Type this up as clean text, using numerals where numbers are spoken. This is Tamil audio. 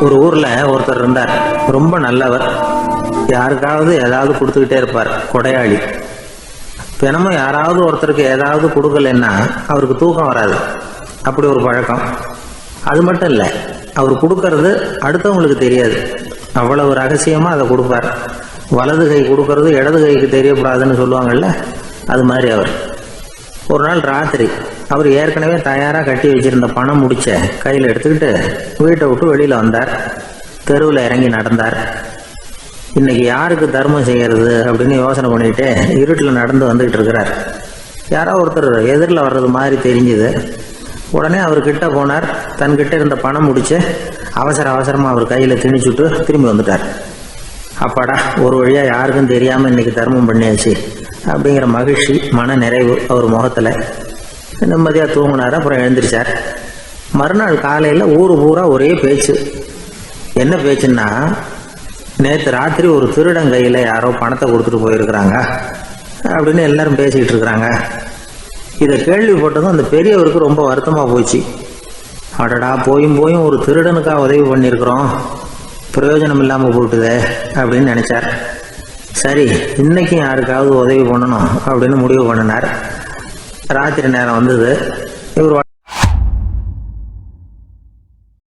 ஒரு ஊர்ல ஒருத்தர் இருந்தார். ரொம்ப நல்லவர். யாருக்காவது ஏதாவது கொடுத்துக்கிட்டே இருப்பார். கொடையாளி. தினமும் யாராவது ஒருத்தருக்கு ஏதாவது கொடுக்கலன்னா அவருக்கு தூக்கம் வராது. அப்படி ஒரு பழக்கம். அது மட்டும் இல்லை, அவர் கொடுக்கறது அடுத்தவங்களுக்கு தெரியாது. அவ்வளவு ரகசியமா அதை கொடுப்பார். வலது கை கொடுக்கறது இடது கைக்கு தெரியக்கூடாதுன்னு சொல்லுவாங்கல்ல, அது மாதிரி அவர். ஒரு நாள் ராத்திரி அவர் ஏற்கனவே தயாராக கட்டி வச்சிருந்த பணம் முடிச்ச கையில் எடுத்துக்கிட்டு வீட்டை விட்டு வெளியில் வந்தார். தெருவில் இறங்கி நடந்தார். இன்னைக்கு யாருக்கு தர்மம் செய்யறது அப்படின்னு யோசனை பண்ணிட்டு இருட்டில் நடந்து வந்துகிட்டு இருக்கிறார். யாரோ ஒருத்தர் எதிரில் வர்றது மாதிரி தெரிஞ்சுது. உடனே அவர் கிட்ட போனார். தன்கிட்ட இருந்த பணம் முடிச்சு அவசரமாக அவர் கையில் திணிச்சுட்டு திரும்பி வந்துட்டார். அப்பாடா, ஒரு வழியா யாருக்கும் தெரியாமல் இன்னைக்கு தர்மம் பண்ணியாச்சு அப்படிங்கிற மகிழ்ச்சி, மன நிறைவு அவர் முகத்தில். நிம்மதியாக தூங்கினார். அப்புறம் எழுந்திரிச்சார். மறுநாள் காலையில் ஊரு பூரா ஒரே பேச்சு. என்ன பேச்சுன்னா, நேற்று ராத்திரி ஒரு திருடன் கையில் யாரோ பணத்தை கொடுத்துட்டு போயிருக்கிறாங்க அப்படின்னு எல்லாரும் பேசிக்கிட்டு இருக்கிறாங்க. இதை கேள்விப்பட்டதும் அந்த பெரியவருக்கு ரொம்ப வருத்தமாக போச்சு. அடடா, போயும் ஒரு திருடனுக்காக உதவி பண்ணியிருக்கிறோம், பிரயோஜனம் இல்லாமல் போட்டுதே அப்படின்னு நினைச்சார். சரி, இன்னைக்கும் யாருக்காவது உதவி பண்ணணும் அப்படின்னு முடிவு பண்ணினார். ராத்திரி நேரம் வந்தது. இவர்